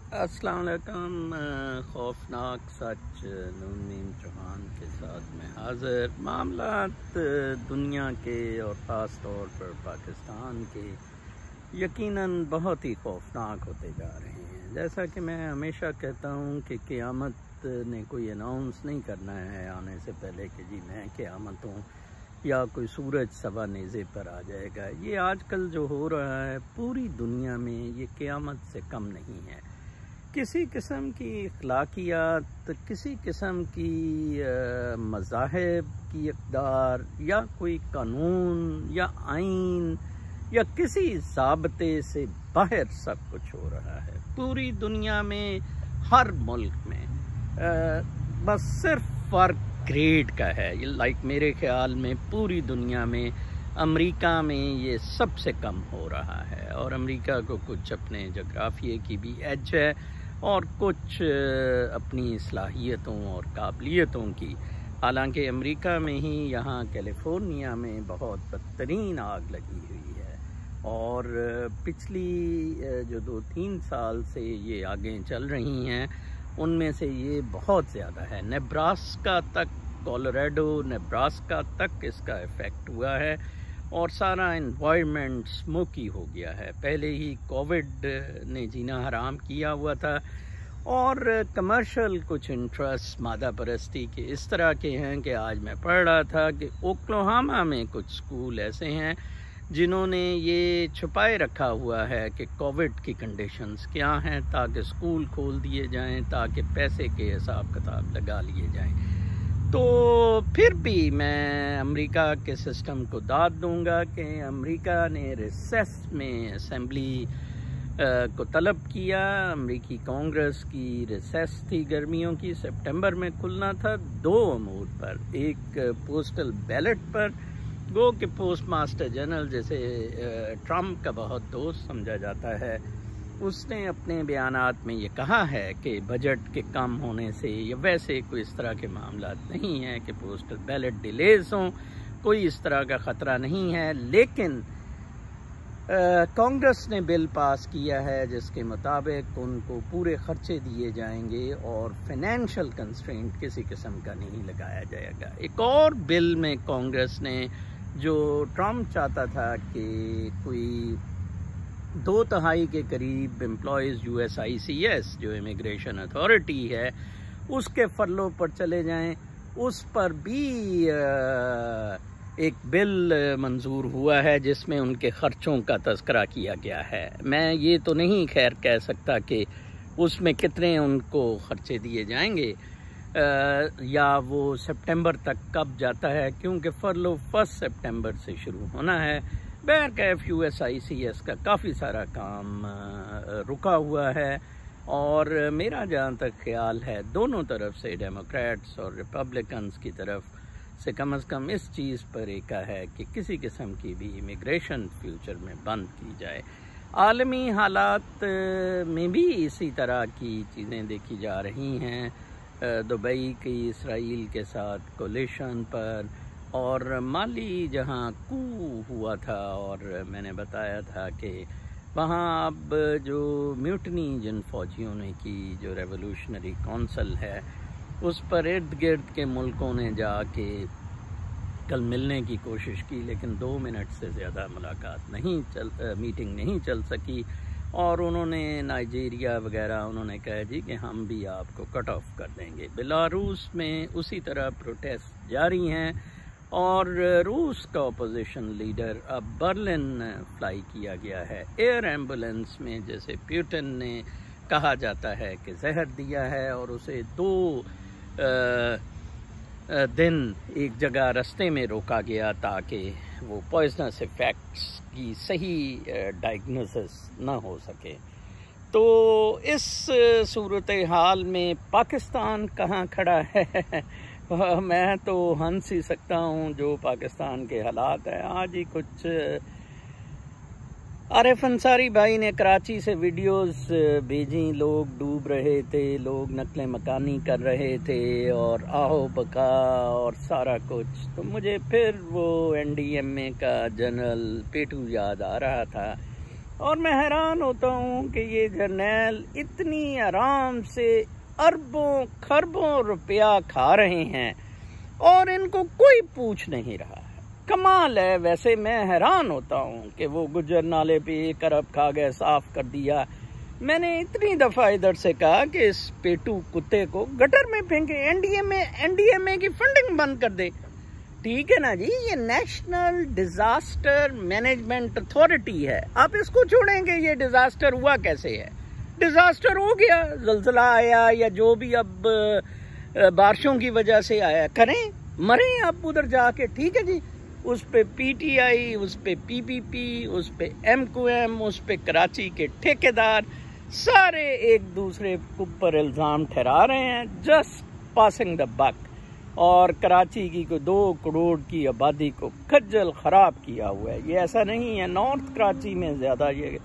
अस्सलाम वालेकुम। खौफनाक सच नून चौहान के साथ में हाज़िर। मामलात दुनिया के और ख़ास तौर पर पाकिस्तान के यकीनन बहुत ही खौफनाक होते जा रहे हैं। जैसा कि मैं हमेशा कहता हूँ कि क़यामत ने कोई अनाउंस नहीं करना है आने से पहले कि जी मैं क़यामत हूँ या कोई सूरज सवा नेज़े पर आ जाएगा। ये आजकल जो हो रहा है पूरी दुनिया में ये क़यामत से कम नहीं है। किसी किस्म की अखलाकियात, किसी किस्म की मज़ाहिब की इक़दार या कोई कानून या आइन या किसी ज़ाब्ते से बाहर सब कुछ हो रहा है पूरी दुनिया में, हर मुल्क में। बस सिर्फ फ़र्क ग्रेड का है। ये लाइक मेरे ख़्याल में पूरी दुनिया में अमेरिका में ये सबसे कम हो रहा है और अमेरिका को कुछ अपने जोग्राफिए की भी एज है और कुछ अपनी सलाहियतों और काबिलियतों की। हालांकि अमेरिका में ही यहाँ कैलिफोर्निया में बहुत बदतरीन आग लगी हुई है और पिछली जो 2-3 साल से ये आगें चल रही हैं उनमें से ये बहुत ज़्यादा है। नेब्रास्का तक, कोलोराडो नेब्रास्का तक इसका इफ़ेक्ट हुआ है और सारा एनवायरनमेंट स्मोकी हो गया है। पहले ही कोविड ने जीना हराम किया हुआ था और कमर्शियल कुछ इंटरेस्ट मादा परस्ती के इस तरह के हैं कि आज मैं पढ़ रहा था कि ओक्लाहोमा में कुछ स्कूल ऐसे हैं जिन्होंने ये छुपाए रखा हुआ है कि कोविड की कंडीशंस क्या हैं ताकि स्कूल खोल दिए जाएं, ताकि पैसे के हिसाब किताब लगा लिए जाएं। तो फिर भी मैं अमेरिका के सिस्टम को दाद दूंगा कि अमेरिका ने रिसेस में असेंबली को तलब किया। अमेरिकी कांग्रेस की रिसेस थी गर्मियों की, सितंबर में खुलना था 2 अमूर पर। एक पोस्टल बैलेट पर, गो के पोस्ट मास्टर जनरल जैसे ट्रम्प का बहुत दोस्त समझा जाता है, उसने अपने बयानात में ये कहा है कि बजट के कम होने से या वैसे कोई इस तरह के मामला नहीं है कि पोस्टल बैलेट डिलेज हों, कोई इस तरह का ख़तरा नहीं है। लेकिन कांग्रेस ने बिल पास किया है जिसके मुताबिक उनको पूरे खर्चे दिए जाएंगे और फाइनेंशियल कंस्ट्रेंट किसी किस्म का नहीं लगाया जाएगा। एक और बिल में कांग्रेस ने, जो ट्रम्प चाहता था कि कोई 2/3 के करीब एम्प्लॉयज़ USICS जो इमिग्रेशन अथॉरिटी है उसके फरलों पर चले जाएं, उस पर भी एक बिल मंजूर हुआ है जिसमें उनके ख़र्चों का तज़किरा किया गया है। मैं ये तो नहीं खैर कह सकता कि उसमें कितने उनको ख़र्चे दिए जाएंगे या वो सितंबर तक कब जाता है, क्योंकि फरलो 1 सितंबर से शुरू होना है। बहरकैफ USICS का काफ़ी सारा काम रुका हुआ है और मेरा जहाँ तक ख्याल है दोनों तरफ से, डेमोक्रेट्स और रिपब्लिकन्स की तरफ से कम इस चीज़ पर एक है कि किसी किस्म की भी इमिग्रेशन फ्यूचर में बंद की जाए। आलमी हालात में भी इसी तरह की चीज़ें देखी जा रही हैं। दुबई की इसराइल के साथ कोलिशन पर और माली जहां कू हुआ था और मैंने बताया था कि वहां अब जो म्यूटनी जिन फौजियों ने की, जो रेवोल्यूशनरी काउंसिल है, उस पर इर्द गिर्द के मुल्कों ने जाके कल मिलने की कोशिश की लेकिन 2 मिनट से ज़्यादा मीटिंग नहीं चल सकी और उन्होंने नाइजीरिया वगैरह उन्होंने कहा जी कि हम भी आपको कट ऑफ कर देंगे। बेलारूस में उसी तरह प्रोटेस्ट जारी हैं और रूस का अपोजिशन लीडर अब बर्लिन फ्लाई किया गया है एयर एम्बुलेंस में, जैसे पुतिन ने कहा जाता है कि जहर दिया है और उसे 2 दिन एक जगह रास्ते में रोका गया ताकि वो पॉइजनस इफ़ेक्ट्स की सही डायग्नोसिस ना हो सके। तो इस सूरत हाल में पाकिस्तान कहाँ खड़ा है मैं तो हंस ही सकता हूँ जो पाकिस्तान के हालात हैं। आज ही कुछ आरिफ अंसारी भाई ने कराची से वीडियोस भेजी, लोग डूब रहे थे, लोग नकले मकानी कर रहे थे और आओ बका और सारा कुछ। तो मुझे फिर वो NDMA का जनरल पेटू याद आ रहा था और मैं हैरान होता हूँ कि ये जर्नैल इतनी आराम से अरबों खरबों रुपया खा रहे हैं और इनको कोई पूछ नहीं रहा है। कमाल है। वैसे मैं हैरान होता हूँ कि वो गुज्जर नाले पे 1 अरब खा गए, साफ कर दिया। मैंने इतनी दफ़ा इधर से कहा कि इस पेटू कुत्ते को गटर में फेंके, एनडीएमए की फंडिंग बंद कर दे। ठीक है ना जी, ये नेशनल डिजास्टर मैनेजमेंट अथॉरिटी है, आप इसको छोड़ेंगे। ये डिजास्टर हुआ कैसे है? डिजास्टर हो गया, जल्जला आया या जो भी अब बारिशों की वजह से आया, करें मरें आप उधर जाके। ठीक है जी, उस पे पीटीआई, उस पे पीपीपी, उस पे एमक्यूएम, उस पे कराची के ठेकेदार सारे एक दूसरे के ऊपर इल्ज़ाम ठहरा रहे हैं, जस्ट पासिंग द बक। और कराची की कोई 2 करोड़ की आबादी को खज्जल खराब किया हुआ है। ये ऐसा नहीं है, नॉर्थ कराची में ज़्यादा ये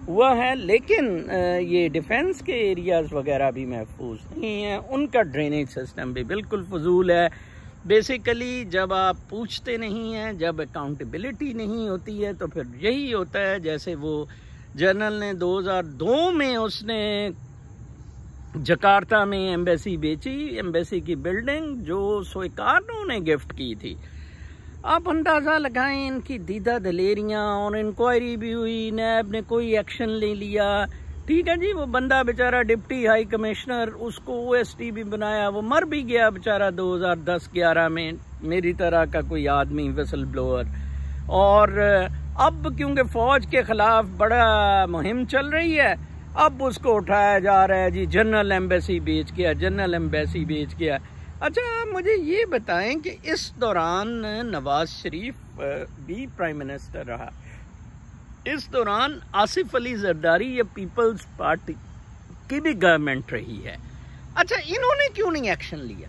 हुआ है, लेकिन ये डिफेंस के एरियाज़ वगैरह भी महफूज नहीं हैं। उनका ड्रेनेज सिस्टम भी बिल्कुल फजूल है। बेसिकली जब आप पूछते नहीं हैं, जब अकाउंटेबिलिटी नहीं होती है, तो फिर यही होता है जैसे वो जनरल ने 2002 में उसने जकार्ता में एम्बेसी बेची, एम्बेसी की बिल्डिंग जो सुइकार्नो ने गिफ्ट की थी। आप अंदाज़ा लगाएं इनकी दीदा दलेरियां, और इंक्वायरी भी हुई, नैब ने कोई एक्शन ले लिया। ठीक है जी, वो बंदा बेचारा डिप्टी हाई कमिश्नर, उसको ओएसटी भी बनाया, वो मर भी गया बेचारा 2010-11 में, मेरी तरह का कोई आदमी विसल ब्लोअर। और अब क्योंकि फौज के खिलाफ बड़ा मुहिम चल रही है, अब उसको उठाया जा रहा है जी, जनरल एम्बेसी बेच गया, जनरल एम्बेसी बेच गया। अच्छा, मुझे ये बताएं कि इस दौरान नवाज शरीफ भी प्राइम मिनिस्टर रहा, इस दौरान आसिफ अली जरदारी या पीपल्स पार्टी की भी गवर्नमेंट रही है। अच्छा, इन्होंने क्यों नहीं एक्शन लिया?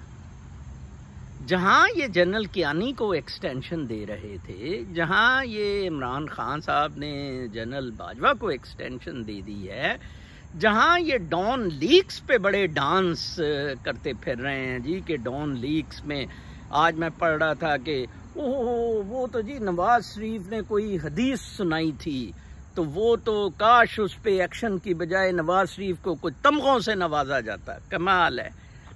जहां ये जनरल कियानी को एक्सटेंशन दे रहे थे, जहां ये इमरान खान साहब ने जनरल बाजवा को एक्सटेंशन दे दी है, जहां ये डॉन लीक्स पे बड़े डांस करते फिर रहे हैं जी, कि डॉन लीक्स में आज मैं पढ़ रहा था कि ओह वो तो जी नवाज शरीफ ने कोई हदीस सुनाई थी, तो वो तो काश उस पे एक्शन की बजाय नवाज शरीफ को कुछ तमगों से नवाजा जाता। कमाल है।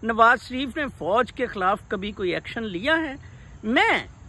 नवाज शरीफ ने फौज के खिलाफ कभी कोई एक्शन लिया है?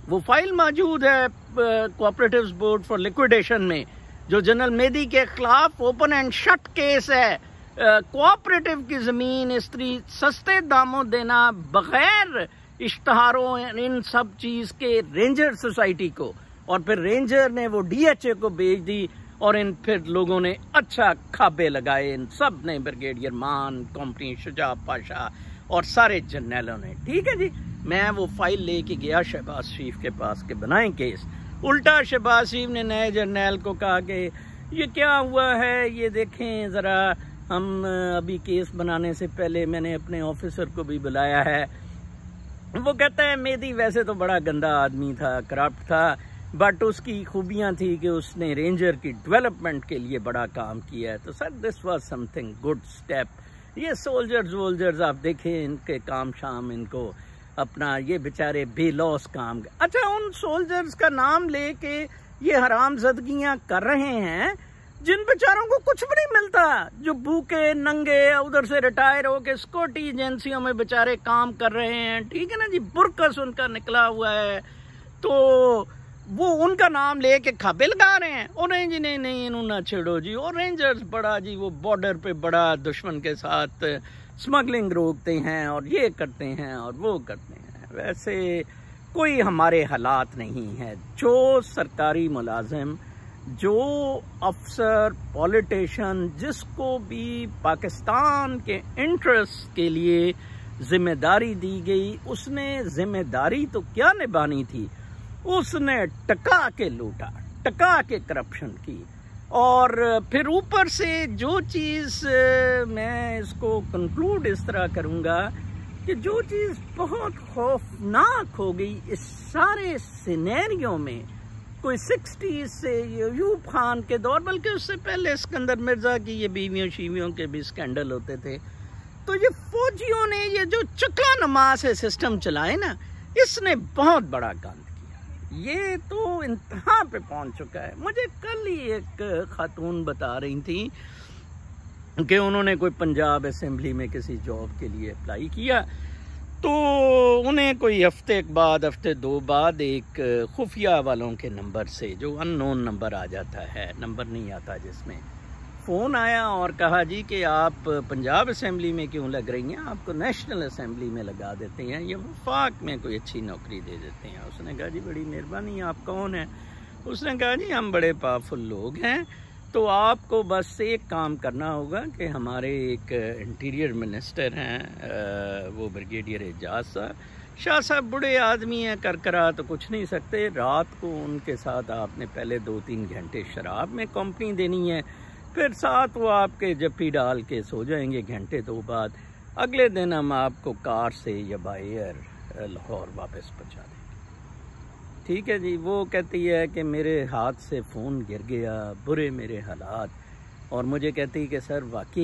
वो फाइल मौजूद है कोऑपरेटिव्स बोर्ड फॉर लिक्विडेशन में, जो जनरल मेदी के खिलाफ ओपन एंड शट केस है। कोऑपरेटिव की जमीन इस तरह सस्ते दामों देना बगैर इश्तहारों इन सब चीज के रेंजर सोसाइटी को, और फिर रेंजर ने वो डीएचए को बेच दी, और इन फिर लोगों ने अच्छा खाबे लगाए, इन सब ने, ब्रिगेडियर मान, कंपनी शुजा पाशा और सारे जर्नैलों ने। ठीक है जी, मैं वो फाइल लेके गया शहबाज शरीफ के पास के बनाएं केस। उल्टा शहबाज शरीफ ने नए जर्नैल को कहा कि ये क्या हुआ है, ये देखें ज़रा, हम अभी केस बनाने से पहले मैंने अपने ऑफिसर को भी बुलाया है। वो कहता है मेदी वैसे तो बड़ा गंदा आदमी था, करप्ट था, बट उसकी खूबियां थी कि उसने रेंजर की डेवलपमेंट के लिए बड़ा काम किया है। तो sir this was something good step. ये सोल्जर्स वोल्जर्स आप देखें, इनके काम शाम, इनको अपना ये बेचारे बेलौस काम। अच्छा, उन सोल्जर्स का नाम लेके ये हरामजदगियां कर रहे हैं जिन बेचारों को कुछ भी नहीं मिलता, जो भूखे नंगे उधर से रिटायर होके सिक्योरिटी एजेंसियों में बेचारे काम कर रहे हैं। ठीक है ना जी, बुरकस उनका निकला हुआ है, तो वो उनका नाम लेके खाबे लगा रहे हैं। और जी नहीं इन्होंने ना छेड़ो जी। और रेंजर्स बड़ा जी, वो बॉर्डर पे बड़ा दुश्मन के साथ स्मगलिंग रोकते हैं और ये करते हैं और वो करते हैं। वैसे कोई हमारे हालात नहीं है। जो सरकारी मुलाजिम, जो अफसर, पॉलिटिशियन, जिसको भी पाकिस्तान के इंटरेस्ट के लिए जिम्मेदारी दी गई, उसने जिम्मेदारी तो क्या निभानी थी, उसने टका के लूटा, टका के करप्शन की। और फिर ऊपर से जो चीज़, मैं इसको कंक्लूड इस तरह करूँगा कि जो चीज़ बहुत खौफनाक हो गई इस सारे सिनेरियो में, कोई 60s से यूब खान के दौर, बल्कि उससे पहले सिकंदर मिर्जा की ये बीवियों शीवियों के भी स्कैंडल होते थे, तो ये फौजियों ने ये जो चक्का नमाज है सिस्टम चलाए ना, इसने बहुत बड़ा काम किया। ये तो इंतहा पे पहुंच चुका है। मुझे कल ही एक खातून बता रही थी कि उन्होंने कोई पंजाब असेंबली में किसी जॉब के लिए अप्लाई किया, तो उन्हें कोई हफ्ते दो बाद एक खुफिया वालों के नंबर से, जो अननोन नंबर आ जाता है, नंबर नहीं आता जिसमें, फ़ोन आया और कहा जी कि आप पंजाब असेंबली में क्यों लग रही हैं, आपको नेशनल असेंबली में लगा देते हैं या वफाक में कोई अच्छी नौकरी दे देते हैं। उसने कहा जी बड़ी मेहरबानी, आप कौन हैं? उसने कहा जी हम बड़े पावरफुल लोग हैं, तो आपको बस एक काम करना होगा कि हमारे एक इंटीरियर मिनिस्टर हैं, वो ब्रिगेडियर एजाज शाह साहब बड़े आदमी हैं, करकरा तो कुछ नहीं सकते, रात को उनके साथ आपने पहले 2-3 घंटे शराब में कंपनी देनी है, फिर साथ वो आपके जप्पी डाल के सो जाएंगे घंटे 2 बाद, अगले दिन हम आपको कार से या बाय एयर लाहौर वापस पहुँचा देंगे। ठीक है जी। वो कहती है कि मेरे हाथ से फ़ोन गिर गया, बुरे मेरे हालात, और मुझे कहती है कि सर वाकई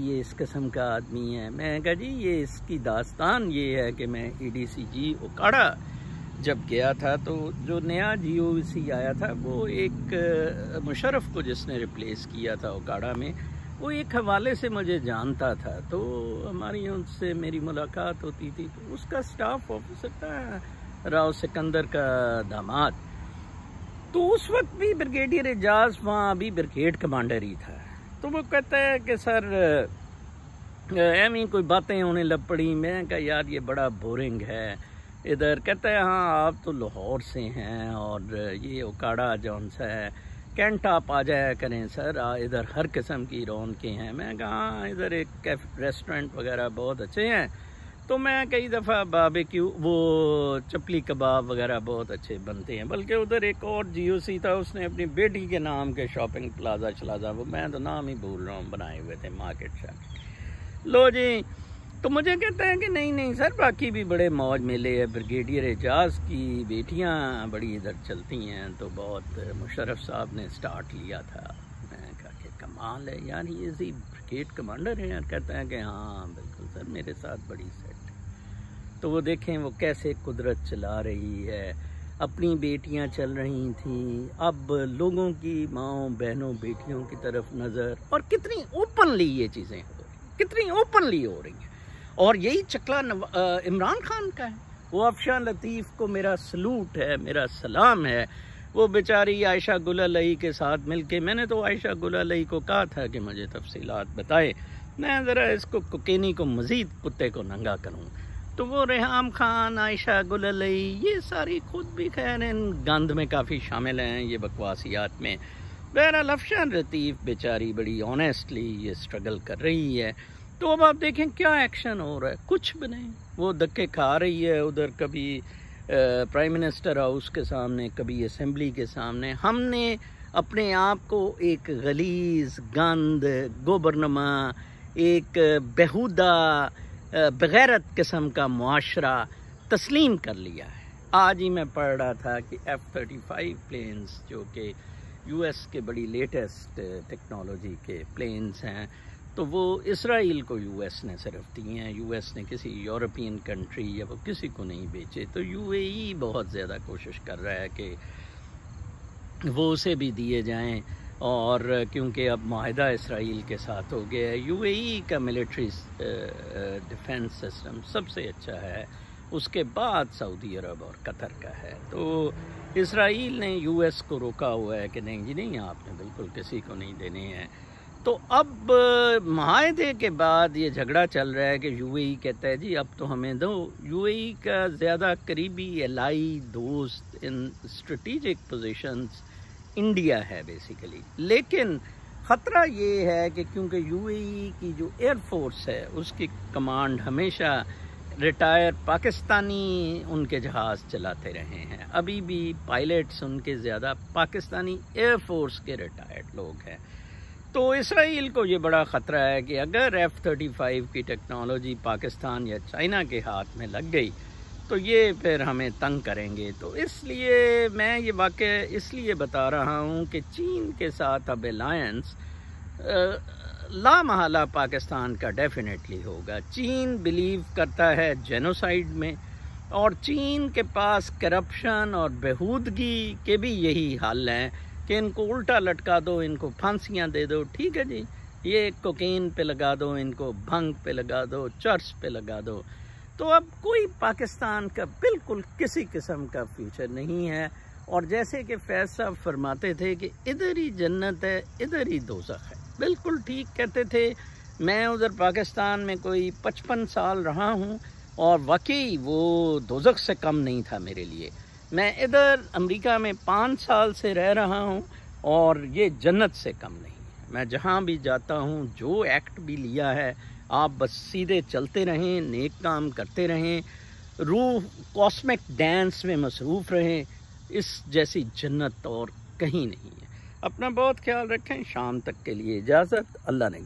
ये इस किस्म का आदमी है। मैं कहा जी ये इसकी दास्तान ये है कि मैं EDCG ओकाड़ा जब गया था, तो जो नया GOC आया था वो एक मुशर्रफ को जिसने रिप्लेस किया था ओकाड़ा में, वो एक हवाले से मुझे जानता था, तो हमारी उनसे मेरी मुलाकात होती थी, तो उसका स्टाफ ऑफिसर था राव सिकंदर का दामाद, तो उस वक्त भी ब्रिगेडियर एजाज वहाँ अभी ब्रिगेड कमांडर ही था। तो वो कहता है कि सर एवं कोई बातें होने लग पड़ी। मैं कहा यार ये बड़ा बोरिंग है इधर। कहता है हाँ आप तो लाहौर से हैं और ये ओकाड़ा जौन सा है, कैंट आप आ जाया करें सर, इधर हर किस्म की रौनकें हैं। मैं कहा हाँ इधर एक रेस्टोरेंट वगैरह बहुत अच्छे हैं, तो मैं कई दफ़ा बारबेक्यू वो चपली कबाब वगैरह बहुत अच्छे बनते हैं। बल्कि उधर एक और GOC था, उसने अपनी बेटी के नाम के शॉपिंग प्लाजा वो मैं तो नाम ही भूल रहा हूँ, बनाए हुए थे मार्केट शार्केट। लो जी, तो मुझे कहता है कि नहीं सर बाकी भी बड़े मौज मेले है, ब्रिगेडियर एजाज की बेटियाँ बड़ी इधर चलती हैं, तो बहुत मुशर्रफ साहब ने स्टार्ट लिया था। मैं कहा कि कमाल है यार, ये जी ब्रिगेड कमांडर है। कहता है कि हाँ बिल्कुल सर मेरे साथ बड़ी सेट। तो वो देखें वो कैसे कुदरत चला रही है, अपनी बेटियां चल रही थीं, अब लोगों की माँओं बहनों बेटियों की तरफ नज़र, और कितनी ओपनली ये चीज़ें हो रही, कितनी ओपनली हो रही हैं। और यही चकला इमरान खान का है। वो अफशान लतीफ़ को मेरा सलूट है, मेरा सलाम है। वो बेचारी आयशा गुलालई के साथ मिलके, मैंने तो आयशा गुलालई को कहा था कि मुझे तफसीलात बताए, मैं ज़रा इसको कोकेनी को मज़ीद कुत्ते को नंगा करूँ। तो वो रेहाम खान, आयशा गुलालई, ये सारी खुद भी खैर इन गंद में काफ़ी शामिल हैं, ये बकवासियात में। बहरहाल अफशान लतीफ़ बेचारी बड़ी ऑनेस्टली ये स्ट्रगल कर रही है। तो अब आप देखें क्या एक्शन हो रहा है, कुछ भी नहीं। वो धक्के खा रही है उधर, कभी प्राइम मिनिस्टर हाउस के सामने, कभी असेंबली के सामने। हमने अपने आप को एक गलीज़, गंद, गोबरनमा, एक बेहुदा, बगैरत किस्म का मुआशरा तस्लीम कर लिया है। आज ही मैं पढ़ रहा था कि F-35 प्लेन्स, जो कि US के बड़ी लेटेस्ट टेक्नोलॉजी के प्लेन्स हैं, तो वो इसराइल को US ने सिर्फ दिए हैं। US ने किसी यूरोपियन कंट्री या वो किसी को नहीं बेचे। तो UAE बहुत ज़्यादा कोशिश कर रहा है कि वो उसे भी दिए जाएं, और क्योंकि अब मुआहिदा इसराइल के साथ हो गया है, UAE का मिलिट्री डिफेंस सिस्टम सबसे अच्छा है, उसके बाद सऊदी अरब और कतर का है। तो इसराइल ने US को रोका हुआ है कि नहीं जी नहीं, आपने बिल्कुल किसी को नहीं देने हैं। तो अब मुआहदे के बाद ये झगड़ा चल रहा है कि UAE कहता है जी अब तो हमें दो। UAE का ज़्यादा करीबी एलाई दोस्त इन स्ट्रेटिजिक पोजीशंस इंडिया है बेसिकली। लेकिन ख़तरा ये है कि क्योंकि UAE की जो एयरफोर्स है उसकी कमांड हमेशा रिटायर पाकिस्तानी उनके जहाज़ चलाते रहे हैं, अभी भी पायलट्स उनके ज़्यादा पाकिस्तानी एयरफोर्स के रिटायर्ड लोग हैं। तो इसराइल को ये बड़ा ख़तरा है कि अगर F-35 की टेक्नोलॉजी पाकिस्तान या चाइना के हाथ में लग गई तो ये फिर हमें तंग करेंगे। तो इसलिए मैं ये वाक़या इसलिए बता रहा हूँ कि चीन के साथ अब अलायंस लामहला पाकिस्तान का डेफिनेटली होगा। चीन बिलीव करता है जेनोसाइड में, और चीन के पास करप्शन और बेहूदगी के भी यही हाल हैं कि इनको उल्टा लटका दो, इनको फांसियां दे दो, ठीक है जी, ये कोकीन पे लगा दो, इनको भंग पे लगा दो, चर्च पे लगा दो। तो अब कोई पाकिस्तान का बिल्कुल किसी किस्म का फ्यूचर नहीं है। और जैसे कि फैज़ साहब फरमाते थे कि इधर ही जन्नत है, इधर ही दोज़ख है, बिल्कुल ठीक कहते थे। मैं उधर पाकिस्तान में कोई 55 साल रहा हूँ और वाकई वो दोज़ख से कम नहीं था मेरे लिए। मैं इधर अमेरिका में 5 साल से रह रहा हूँ और ये जन्नत से कम नहीं है। मैं जहाँ भी जाता हूँ, जो एक्ट भी लिया है, आप बस सीधे चलते रहें, नेक काम करते रहें, रूह कॉस्मिक डांस में मसरूफ़ रहें, इस जैसी जन्नत और कहीं नहीं है। अपना बहुत ख्याल रखें। शाम तक के लिए इजाज़त। अल्लाह ने